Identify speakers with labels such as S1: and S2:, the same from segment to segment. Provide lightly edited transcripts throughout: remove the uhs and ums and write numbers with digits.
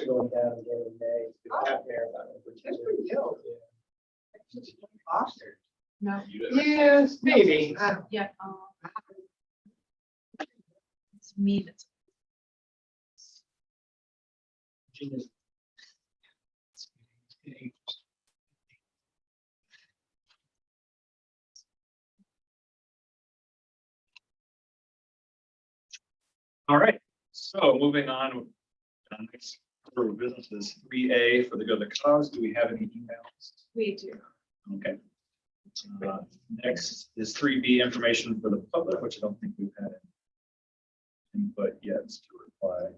S1: going down again in May. It's the half marathon.
S2: That's pretty good. Foster.
S3: No.
S1: Yes, maybe.
S3: Yeah. It's me that's.
S4: All right, so moving on, next order of business is 3A for the good of the cause. Do we have any emails?
S3: We do.
S4: Okay. Next is 3B, information for the public, which I don't think we've had any input yet to reply.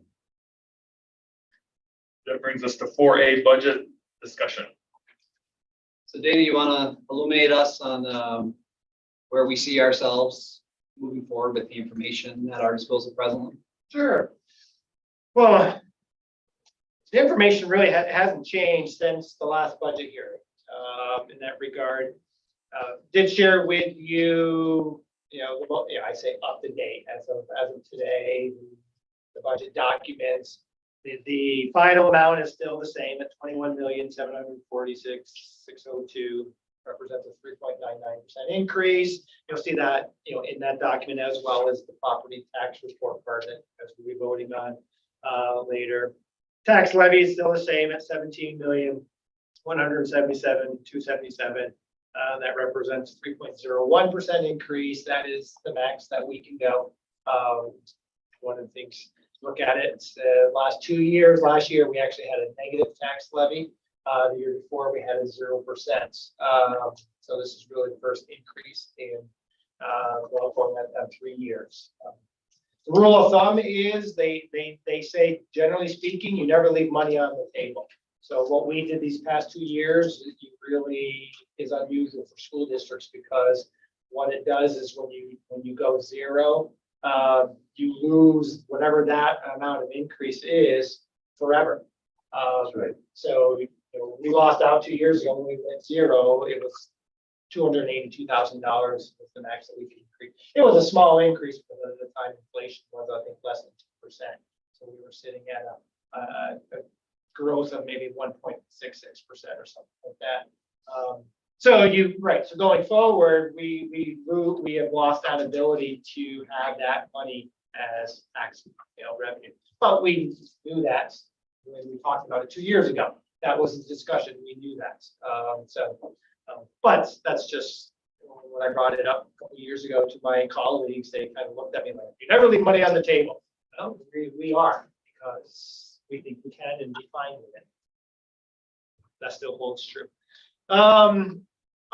S4: That brings us to 4A, budget discussion.
S5: So Dana, you want to illuminate us on where we see ourselves moving forward with the information at our disposal presently?
S1: Sure. Well, the information really hasn't changed since the last budget hearing in that regard. Did share with you, I say up to date as of today, the budget documents. The final amount is still the same at 21,746,602. Represents a 3.99% increase. You'll see that in that document, as well as the property tax report part that we'll be voting on later. Tax levy is still the same at 17,177,277. That represents 3.01% increase. That is the max that we can go. One of the things to look at it, it's the last 2 years. Last year we actually had a negative tax levy. The year before we had a 0%. So this is really the first increase in going at 3 years. The rule of thumb is they say, generally speaking, you never leave money on the table. So what we did these past 2 years really is unusual for school districts, because what it does is when you go zero, you lose whatever that amount of increase is forever.
S2: That's right.
S1: So we lost out 2 years ago when we went zero. It was $282,000 was the max that we could increase. It was a small increase, but at the time inflation was, I think, less than 2%. So we were sitting at a growth of maybe 1.66% or something like that. So going forward, we have lost that ability to have that money as tax revenue. But we knew that when we talked about it 2 years ago. That was the discussion. We knew that. But that's just when I brought it up a couple of years ago to my colleagues. They kind of looked at me like, "You never leave money on the table." Well, we are, because we think we can and be fine with it. That still holds true.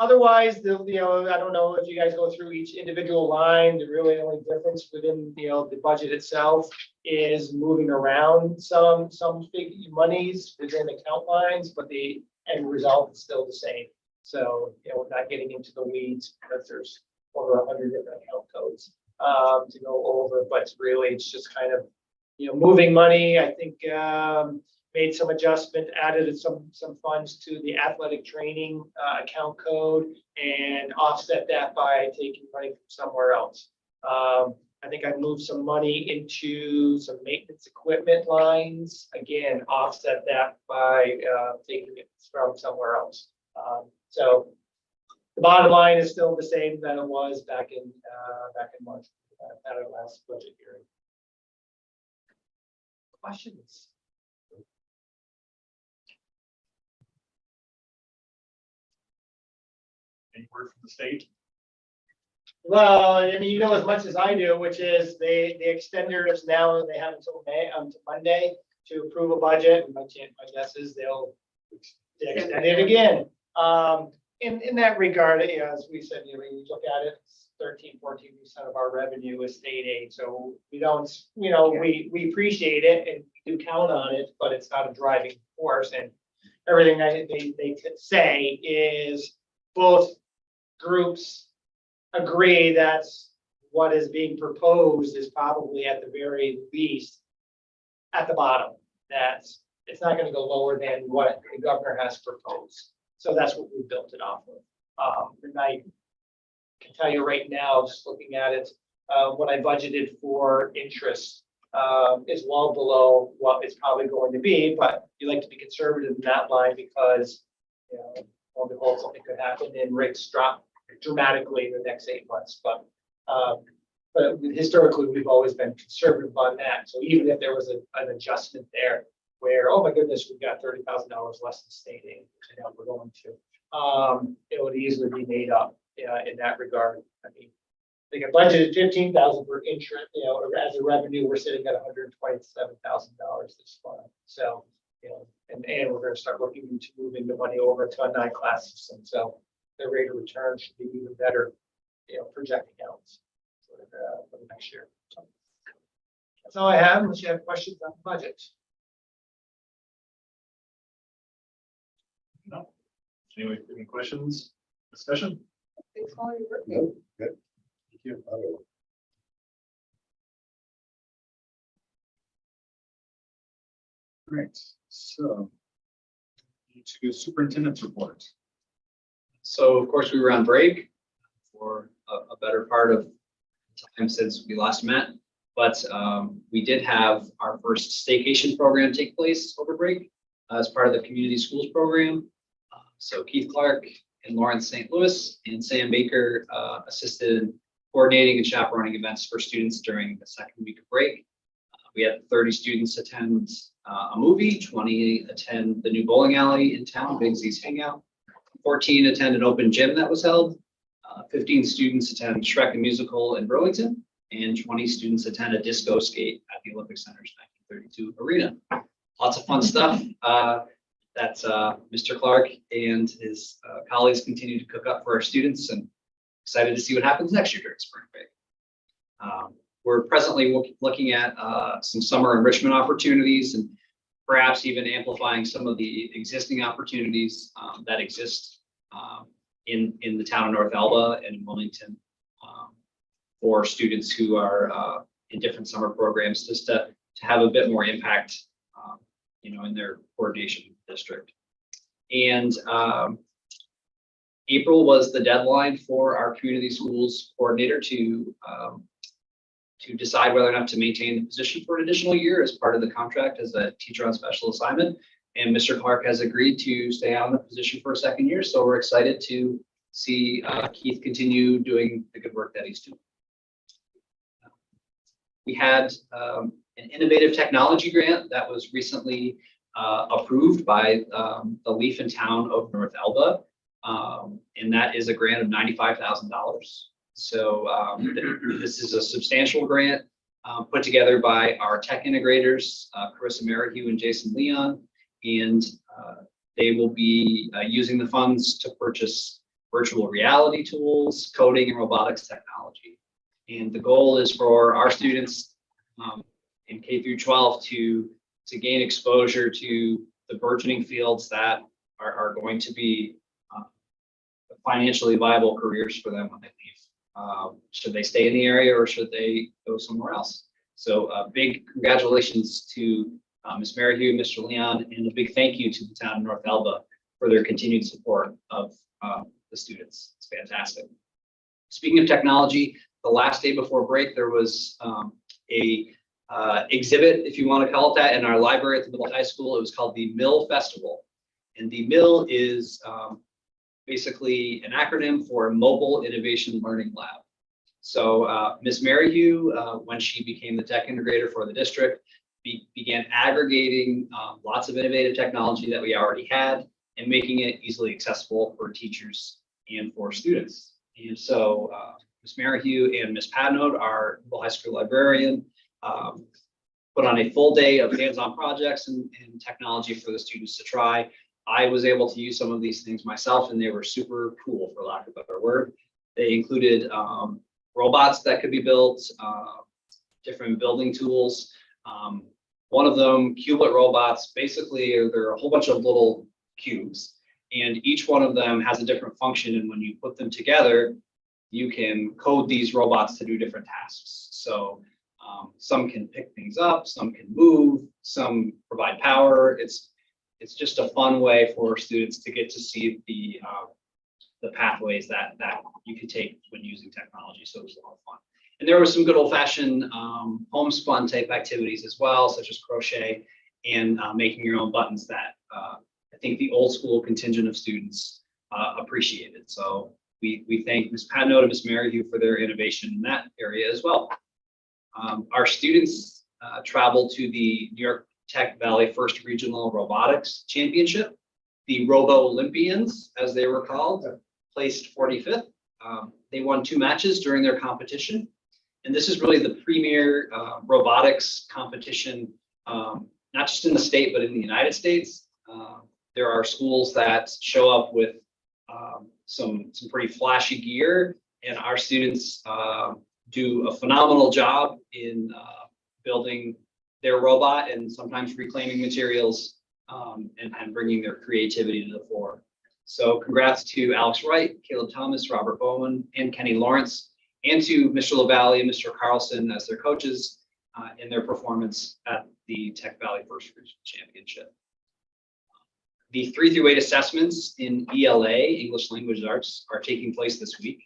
S1: Otherwise, I don't know if you guys go through each individual line. The really only difference within the budget itself is moving around some big monies within account lines, but the end result is still the same. So we're not getting into the weeds, because there's over 100 different account codes to go over. But really, it's just kind of moving money. I think made some adjustment, added some funds to the athletic training account code, and offset that by taking money from somewhere else. I think I moved some money into some maintenance equipment lines. Again, offset that by taking it from somewhere else. So the bottom line is still the same that it was back in March at our last budget hearing. Questions?
S4: Any word from the state?
S1: Well, I mean, as much as I do, which is the extenders now, they have until Monday to approve a budget. And my guess is they'll extend it again. In that regard, as we said, when you look at it, 13-14% of our revenue is state aid. So we don't, we appreciate it and we do count on it, but it's not a driving force. And everything they say is both groups agree that's what is being proposed is probably at the very least at the bottom. That's it's not going to go lower than what the governor has proposed. So that's what we built it off of. And I can tell you right now, just looking at it, what I budgeted for interest is well below what it's probably going to be, but you like to be conservative in that line because, you know, lo and behold, something could happen and rates drop dramatically in the next 8 months, but historically, we've always been conservative on that. So even if there was an adjustment there where, oh my goodness, we've got $30,000 less than state aid, you know, we're going to, it would easily be made up, in that regard. I mean, they got budgeted 15,000 for insurance, you know, as a revenue, we're sitting at $127,000 this far. So, you know, and we're gonna start looking into moving the money over to a 9-class system. So the rate of return should be even better, you know, projecting out for the next year. So that's all I have, unless you have questions on the budget.
S4: No. Anyway, any questions, discussion?
S2: Thanks for all your work.
S6: No, good. Thank you.
S4: Great, so. To superintendent's report.
S5: So of course, we were on break for a better part of time since we last met. But we did have our first staycation program take place over break as part of the community schools program. So Keith Clark and Lawrence St. Louis and Sam Baker assisted in coordinating and chaperoning events for students during the second week of break. We had 30 students attend a movie, 20 attend the new bowling alley in town, Big Z's Hangout. 14 attend an open gym that was held. 15 students attend Shrek the Musical in Burlington, and 20 students attend a disco skate at the Olympic Center's 1932 arena. Lots of fun stuff that Mr. Clark and his colleagues continue to cook up for our students, and excited to see what happens next year during spring break. We're presently looking at some summer enrichment opportunities and perhaps even amplifying some of the existing opportunities that exist in the town of North Elba and in Wilmington for students who are in different summer programs, just to have a bit more impact, you know, in their coordination district. And April was the deadline for our community schools coordinator to decide whether or not to maintain the position for an additional year as part of the contract as a teacher on special assignment. And Mr. Clark has agreed to stay on the position for a second year. So we're excited to see Keith continue doing the good work that he's doing. We had an innovative technology grant that was recently approved by the Leaf and Town of North Elba. And that is a grant of $95,000. So this is a substantial grant put together by our tech integrators, Carissa Merrihew and Jason Leon, and they will be using the funds to purchase virtual reality tools, coding, and robotics technology. And the goal is for our students in K through 12 to gain exposure to the burgeoning fields that are going to be financially viable careers for them when they leave. Should they stay in the area or should they go somewhere else? So big congratulations to Ms. Merrihew, Mr. Leon, and a big thank you to the town of North Elba for their continued support of the students. It's fantastic. Speaking of technology, the last day before break, there was a exhibit, if you want to call it that, in our library at the middle high school. It was called the Mill Festival. And the Mill is basically an acronym for Mobile Innovation Learning Lab. So Ms. Merrihew, when she became the tech integrator for the district, began aggregating lots of innovative technology that we already had and making it easily accessible for teachers and for students. And so Ms. Merrihew and Ms. Padnode, our middle high school librarian, put on a full day of hands-on projects and technology for the students to try. I was able to use some of these things myself, and they were super cool, for lack of a better word. They included robots that could be built, different building tools. One of them, Cublet robots, basically they're a whole bunch of little cubes, and each one of them has a different function. And when you put them together, you can code these robots to do different tasks. So some can pick things up, some can move, some provide power. It's just a fun way for students to get to see the pathways that you can take when using technology. So it was a lot of fun. And there were some good old fashioned homespun type activities as well, such as crochet and making your own buttons that I think the old school contingent of students appreciated. So we thank Ms. Patno and Ms. Maryhugh for their innovation in that area as well. Our students traveled to the New York Tech Valley First Regional Robotics Championship. The Robo Olympians, as they were called, placed 45th. They won 2 matches during their competition. And this is really the premier robotics competition, not just in the state, but in the United States. There are schools that show up with some pretty flashy gear, and our students do a phenomenal job in building their robot and sometimes reclaiming materials and bringing their creativity to the fore. So congrats to Alex Wright, Caleb Thomas, Robert Bowman, and Kenny Lawrence, and to Mr. LaValle and Mr. Carlson as their coaches in their performance at the Tech Valley First Regional Championship. The 3 through 8 assessments in ELA, English Language Arts, are taking place this week.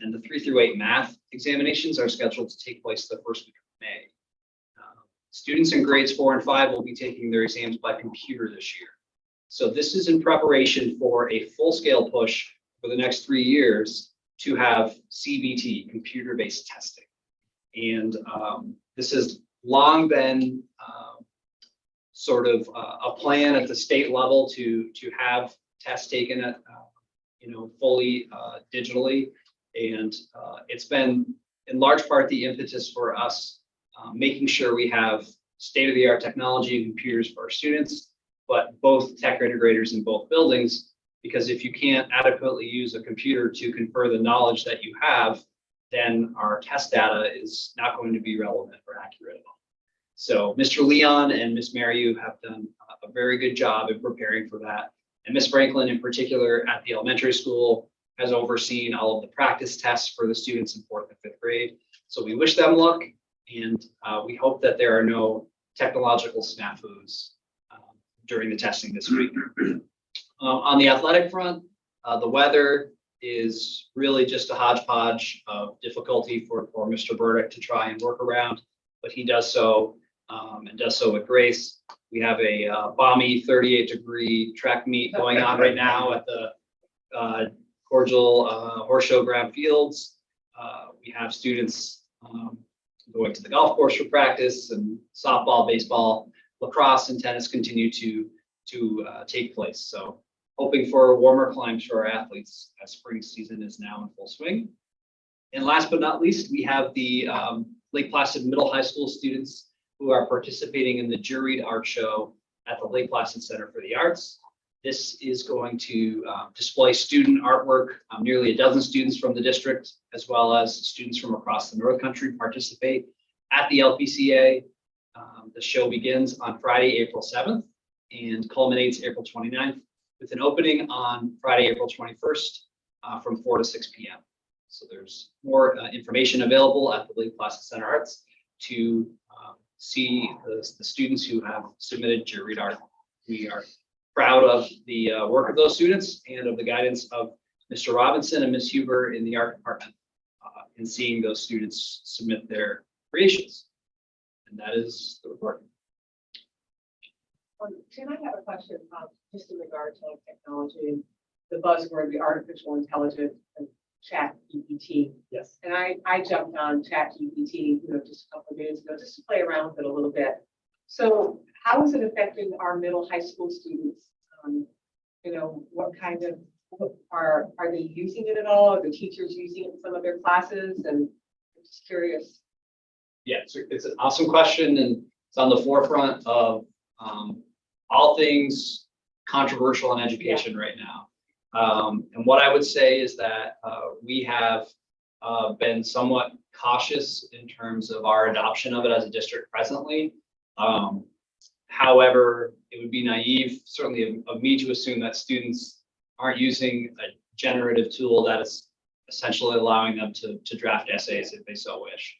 S5: And the 3 through 8 math examinations are scheduled to take place the first week of May. Students in grades 4 and 5 will be taking their exams by computer this year. So this is in preparation for a full-scale push for the next 3 years to have CBT, computer-based testing. And this has long been sort of a plan at the state level to have tests taken at fully digitally, and it's been in large part the impetus for us making sure we have state-of-the-art technology and computers for our students, but both tech integrators in both buildings, because if you can't adequately use a computer to confer the knowledge that you have, then our test data is not going to be relevant or accurate at all. So Mr. Leon and Ms. Maryhugh have done a very good job in preparing for that. And Ms. Franklin in particular at the elementary school has overseen all of the practice tests for the students in 4th and 5th grade. So we wish them luck, and we hope that there are no technological snafus during the testing this week. On the athletic front, the weather is really just a hodgepodge of difficulty for Mr. Burdick to try and work around, but he does so and does so with grace. We have a balmy 38-degree track meet going on right now at the Cordial Horse Show Ground Fields. We have students going to the golf course for practice, and softball, baseball, lacrosse, and tennis continue to take place. So hoping for warmer climes for our athletes as spring season is now in full swing. And last but not least, we have the Lake Placid Middle High School students who are participating in the Juried Art Show at the Lake Placid Center for the Arts. This is going to display student artwork. Nearly a dozen students from the district, as well as students from across the North Country, participate at the LPCA. The show begins on Friday, April 7th, and culminates April 29th, with an opening on Friday, April 21st, from 4 to 6 p.m. So there's more information available at the Lake Placid Center Arts to see the students who have submitted juried art. We are proud of the work of those students and of the guidance of Mr. Robinson and Ms. Huber in the art department in seeing those students submit their creations. And that is the report.
S2: Can I have a question just in regard to like technology and the buzzword, the artificial intelligence and ChatGPT?
S1: Yes.
S2: And I jumped on ChatGPT, just a couple of days ago, just to play around with it a little bit. So how is it affecting our middle high school students? What kind of, are they using it at all? Are the teachers using it in some of their classes? And I'm just curious.
S5: Yeah, it's an awesome question, and it's on the forefront of all things controversial in education right now. And what I would say is that we have been somewhat cautious in terms of our adoption of it as a district presently. However, it would be naive, certainly of me, to assume that students aren't using a generative tool that is essentially allowing them to draft essays if they so wish.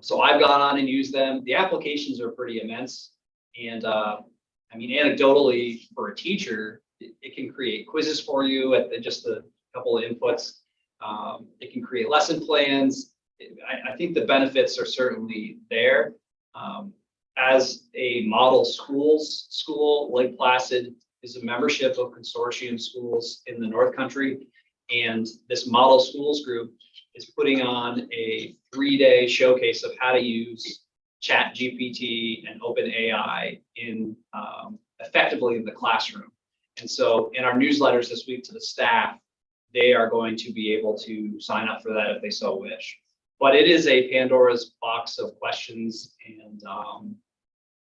S5: So I've gone on and used them. The applications are pretty immense. And anecdotally, for a teacher, it can create quizzes for you at just a couple of inputs. It can create lesson plans. I think the benefits are certainly there. As a model school, Lake Placid is a membership of consortium schools in the North Country. And this model schools group is putting on a 3-day showcase of how to use ChatGPT and OpenAI in effectively in the classroom. And so in our newsletters this week to the staff, they are going to be able to sign up for that if they so wish. But it is a Pandora's box of questions, and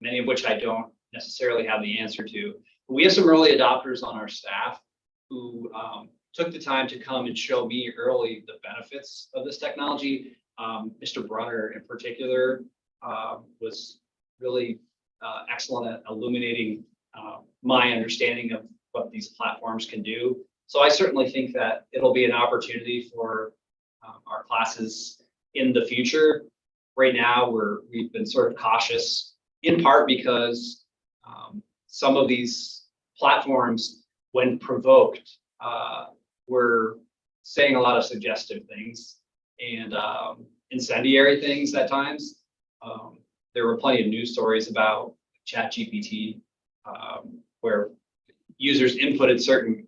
S5: many of which I don't necessarily have the answer to. But we have some early adopters on our staff who took the time to come and show me early the benefits of this technology. Mr. Brunner in particular was really excellent at illuminating my understanding of what these platforms can do. So I certainly think that it'll be an opportunity for our classes in the future. Right now, we've been sort of cautious, in part because some of these platforms, when provoked, were saying a lot of suggestive things and incendiary things at times. There were plenty of news stories about ChatGPT where users inputted certain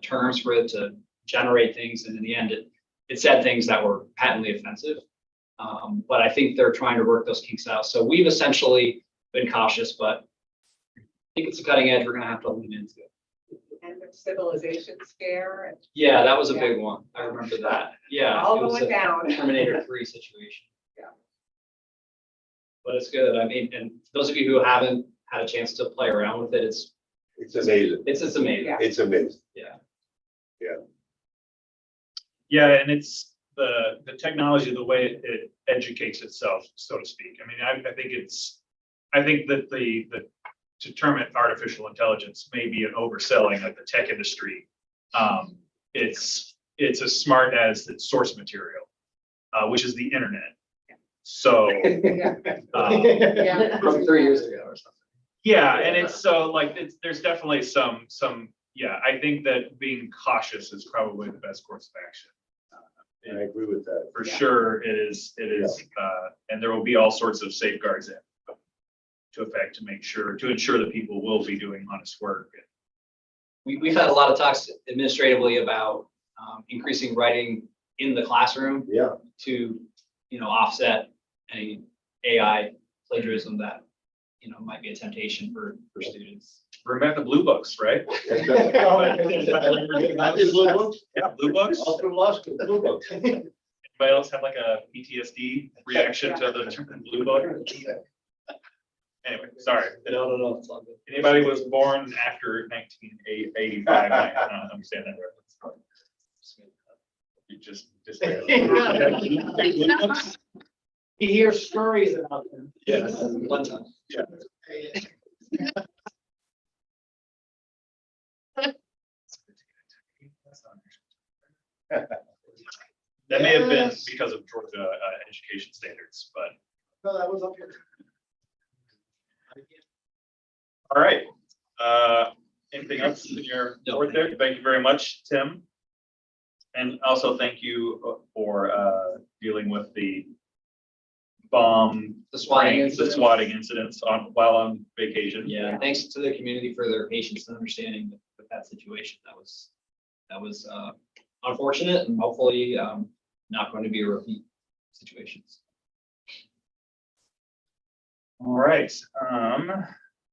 S5: terms for it to generate things, and in the end, it said things that were patently offensive. But I think they're trying to work those kinks out. So we've essentially been cautious, but I think it's a cutting edge we're going to have to lean into.
S2: And the civilization scare and
S5: Yeah, that was a big one. I remember that. Yeah.
S2: all
S5: it was
S2: going
S5: a
S2: down.
S5: Terminator 3 situation.
S2: Yeah.
S5: But it's good. I mean, and those of you who haven't had a chance to play around with it, it's
S6: amazing.
S5: it's amazing.
S2: Yeah.
S6: It's amazing.
S4: Yeah, and it's the technology, the way it educates itself, so to speak. I mean, I think that the term it artificial intelligence may be an overselling of the tech industry. It's as smart as its source material, which is the internet. So,
S2: Yeah.
S5: From 3 years ago or something.
S4: yeah, and it's so like, there's definitely some, yeah, I think that being cautious is probably the best course of action.
S6: I agree with that.
S4: For
S2: Yeah.
S4: sure, it is, and there will be all sorts of safeguards in to effect to ensure that people will be doing honest work.
S5: We've had a lot of talks administratively about increasing writing in the classroom
S6: Yeah.
S5: to, offset any AI plagiarism that, might be a temptation for students.
S4: Remember the blue books, right?
S6: That is blue books.
S4: Yeah, blue books.
S6: All through law school, blue books.
S4: Anybody else have like a PTSD reaction to the term blue book? Anyway, sorry.
S5: No, it's all good.
S4: Anybody was born after 1985, I understand that reference. You just.
S1: You hear stories about them.
S4: Yes.
S5: One time.
S4: Yeah. That may have been because of Georgia education standards, but
S1: No, that was up here.
S4: all right. Anything else in your
S5: No,
S4: report there? Thank you very much, Tim. And also thank you for dealing with the bomb,
S5: The swatting
S4: the
S5: incident.
S4: swatting incidents while on vacation.
S5: Yeah, thanks to the community for their patience and understanding with that situation. That was unfortunate and hopefully not going to be a repeat situations.
S4: All right.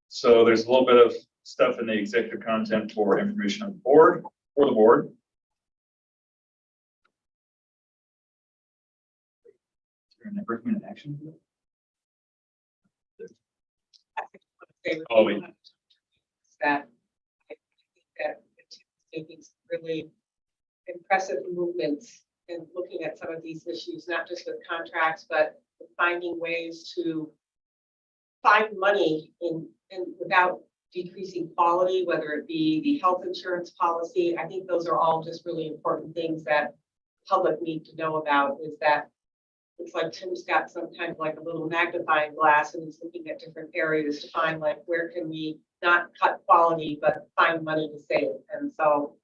S4: So there's a little bit of stuff in the executive content for information on the board, for the board. Recommended action? Oh, wait.
S2: That I think that it's making some really impressive movements in looking at some of these issues, not just with contracts, but finding ways to find money in without decreasing quality, whether it be the health insurance policy. I think those are all just really important things that public need to know about, is that it's like Tim's got sometimes like a little magnifying glass and he's looking at different areas to find like, where can we not cut quality, but find money to save? And so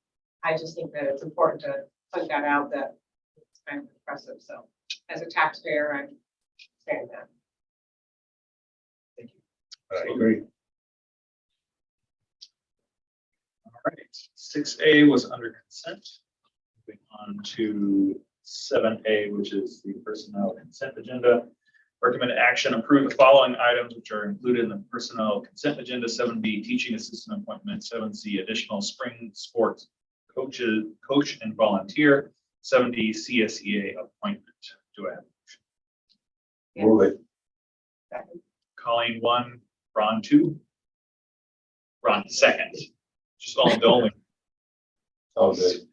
S2: I just think that it's important to point that out, that it's kind of impressive. So as a taxpayer, I'm saying that.
S6: I agree.
S4: All right, 6A was under consent. Moving on to 7A, which is the personnel consent agenda. Recommend action, approve the following items which are included in the personnel consent agenda. 7B, teaching assistant appointment. 7C, additional spring sports coach and volunteer. 7D, CSEA appointment. Do I have
S6: Move it.
S4: Colleen 1, Ron 2? Ron 2nd. Just all the only.
S6: All good.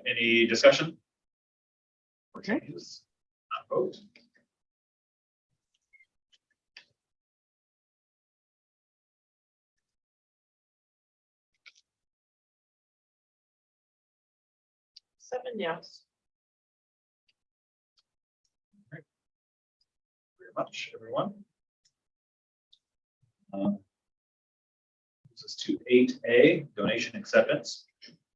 S4: Any discussion? Or changes? Not vote.
S3: Seven, yes.
S4: Very much, everyone. This is to 8A, donation acceptance.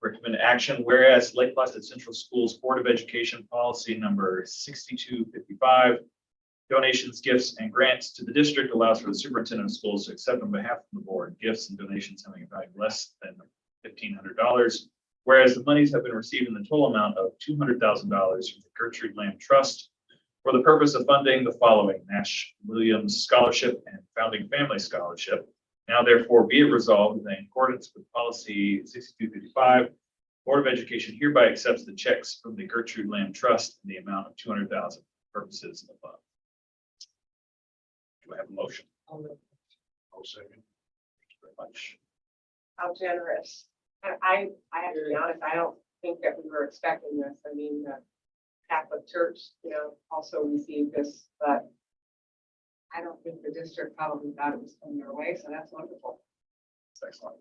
S4: Recommend action, whereas Lake Placid Central Schools Board of Education policy number 6255, donations, gifts, and grants to the district allows for the superintendent of schools to accept on behalf of the board gifts and donations having a value less than $1,500. Whereas the monies have been received in the total amount of $200,000 from the Gertrude Lamb Trust for the purpose of funding the following: Nash Williams Scholarship and Founding Family Scholarship. Now therefore be it resolved that in accordance with policy 6255, Board of Education hereby accepts the checks from the Gertrude Lamb Trust in the amount of $200,000 for purposes above. Do I have a motion?
S6: I'll second.
S4: Thank you very much.
S2: How generous. I have to be honest, I don't think that we were expecting this. I mean, the Catholic Church, also received this, but I don't think the district probably thought it was coming their way, so that's wonderful.
S4: That's excellent.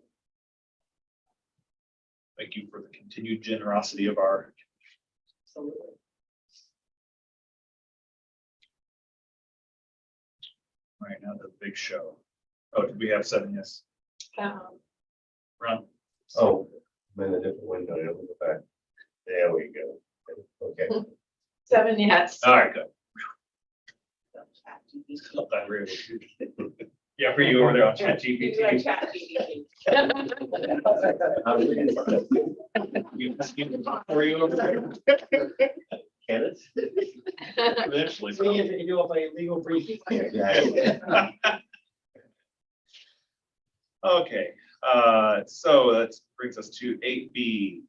S4: Thank you for the continued generosity of our.
S2: Absolutely.
S4: All right, now the big show. Oh, did we have 7 yes? Ron?
S6: Oh, I'm in a different window. I don't look back. There we go. Okay.
S3: 7, yes.
S4: All right, good.
S2: ChatGPT.
S4: Not that really. Yeah, for you over there on chat
S2: You like
S4: GPT.
S2: ChatGPT.
S4: Were you over there?
S6: Can it?
S4: Eventually.
S1: See if you can do a legal briefing.
S6: Exactly.
S4: Okay, so that brings us to 8B.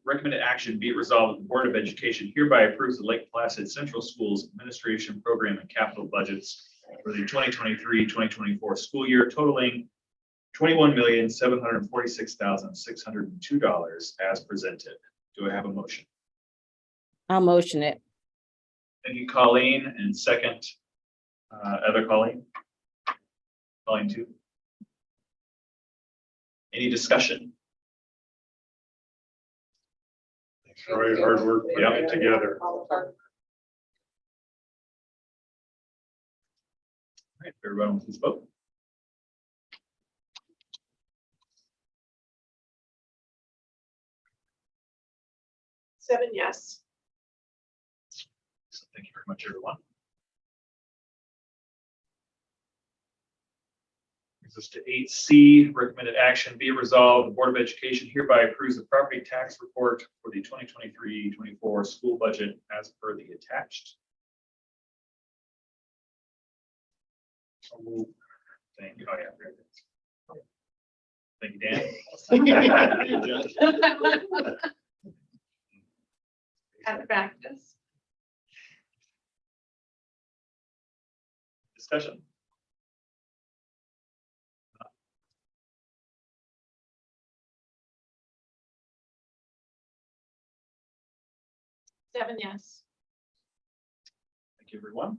S4: Recommended action, be it resolved that the Board of Education hereby approves the Lake Placid Central Schools Administration Program and Capital Budgets for the 2023-2024 school year totaling $21,746,602 as presented. Do I have a motion?
S7: I'll motion it.
S4: Thank you, Colleen, and second, other Colleen? Colleen too. Any discussion?
S6: Thanks for your hard work.
S4: Yeah, together.
S2: All the hard-
S4: All right, everyone, please vote.
S3: Seven, yes.
S4: So thank you very much, everyone. Brings us to 8C, recommended action, be it resolved, the Board of Education hereby approves the property tax report for the 2023-24 school budget as per the attached. Thank you. Oh, yeah. Very good. Thank you, Dan.
S3: At practice.
S4: Discussion.
S3: Seven, yes.
S4: Thank you, everyone.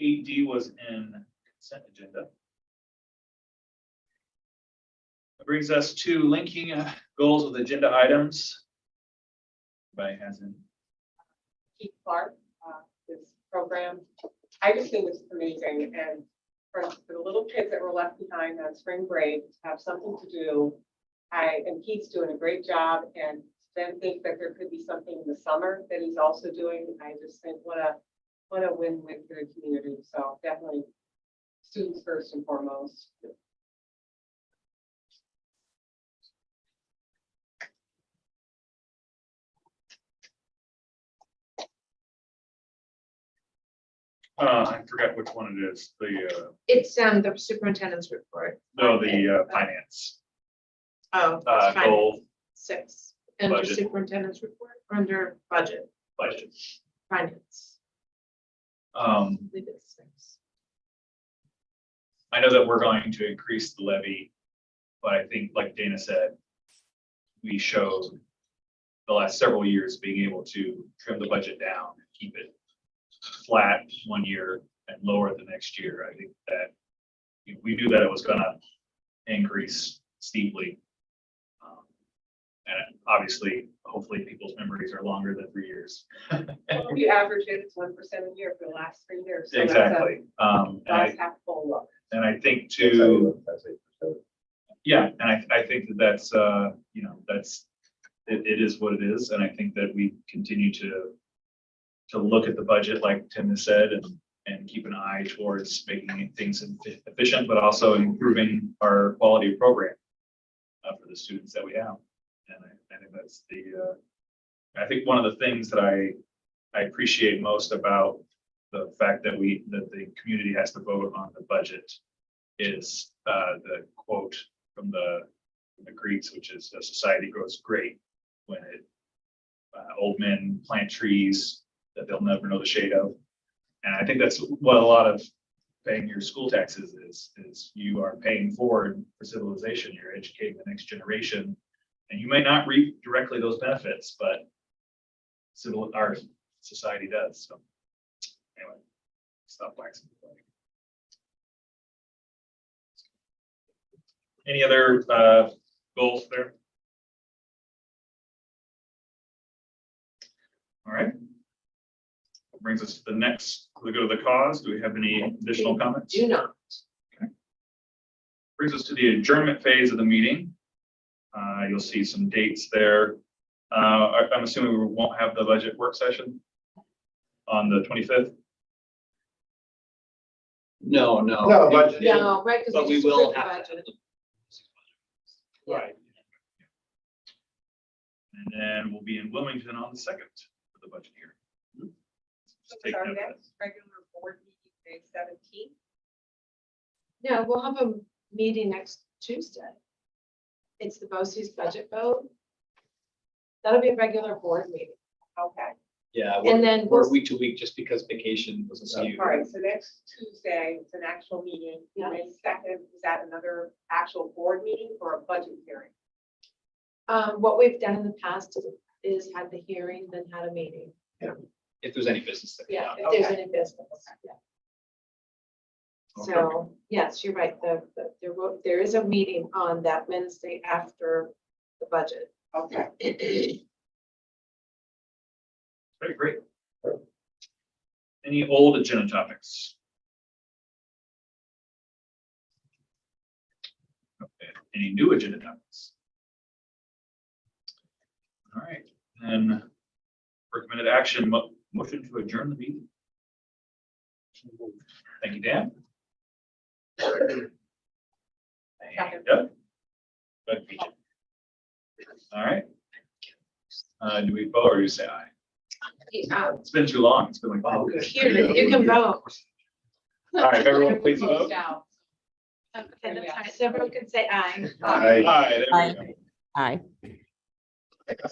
S4: 8D was in consent agenda. That brings us to linking goals with agenda items. Everybody has in.
S2: Keith Clark, this program. I just think it's amazing, and for the little kids that were left behind on spring break, to have something to do. And Keith's doing a great job, and then think that there could be something in the summer that he's also doing. I just think what a win-win for the community. So definitely students first and foremost.
S4: I forgot which one it is,
S3: It's, the superintendent's report.
S4: finance,
S3: Oh, it's fine.
S4: goal,
S3: 6, under
S4: Budget.
S3: superintendent's report, under budget,
S4: budget.
S3: finance. Leave it 6.
S4: I know that we're going to increase the levy, but I think, like Dana said, we showed the last several years being able to trim the budget down, and keep it flat one year and lower the next year. I think that we knew that it was gonna increase steeply. And obviously, hopefully, people's memories are longer than 3 years.
S2: Well, you average it, it's 1% a year for the last 3 years. So that's a
S4: Exactly.
S2: glass half full look.
S4: And I think
S6: That's how you
S4: to,
S6: look, that's 8%.
S4: yeah, and I think that that's, it is what it is. And I think that we continue to look at the budget, like Tim has said, and keep an eye towards making things efficient, but also improving our quality of program for the students that we have. And I think that's I think one of the things that I appreciate most about the fact that the community has to vote on the budget is the quote from the Greeks, which is society grows great when old men plant trees that they'll never know the shade of. And I think that's what a lot of paying your school taxes is you are paying forward for civilization. You're educating the next generation. And you may not reap directly those benefits, but our society does. So anyway, stop waxing. Any other goals there? All right. Brings us to the next, we go to the cause. Do we have any additional comments?
S3: Do not.
S4: Brings us to the adjournment phase of the meeting. You'll see some dates there. I'm assuming we won't have the budget work session on the 25th.
S5: No.
S6: No, budget.
S3: No, right, because
S5: But we
S3: just
S5: will
S3: approved the
S5: have.
S3: budget.
S4: Right. And then we'll be in Wilmington on the 2nd for the budget hearing.
S2: So
S4: Take
S2: it's our
S4: note of that.
S2: next regular board meeting, May 17th.
S3: No, we'll have a meeting next Tuesday. It's the BOCES budget vote. That'll be a regular board meeting.
S2: Okay.
S5: Yeah,
S3: And then
S5: we're
S3: we'll-
S5: week to week just because vacation was askew.
S2: All right, so next Tuesday, it's an actual meeting.
S3: Yeah.
S2: May 2nd, is that another actual board meeting or a budget hearing?
S3: What we've done in the past is had the hearing, then had a meeting.
S5: If there's any business. that
S3: Yeah,
S5: comes
S3: if
S5: up.
S3: there's
S2: Okay.
S3: any business. Yeah.
S4: Okay.
S3: So, yes, you're right. There is a meeting on that Wednesday after the budget.
S2: Okay.
S4: Very great. Any old agenda topics? Okay. Any new agenda topics? All right, then recommended action, motion to adjourn the meeting. Thank you, Dan. Thank you, Doug. Doug Peach. All right. Do we vote or do you say aye? It's been too long. It's been like.
S5: Oh, good.
S3: Here, you can vote.
S4: All right, everyone, please vote.
S2: Out.
S3: Okay, that's fine. So everyone can say aye.
S6: Aye.
S4: Aye, there we go.
S7: Aye.
S6: Aye.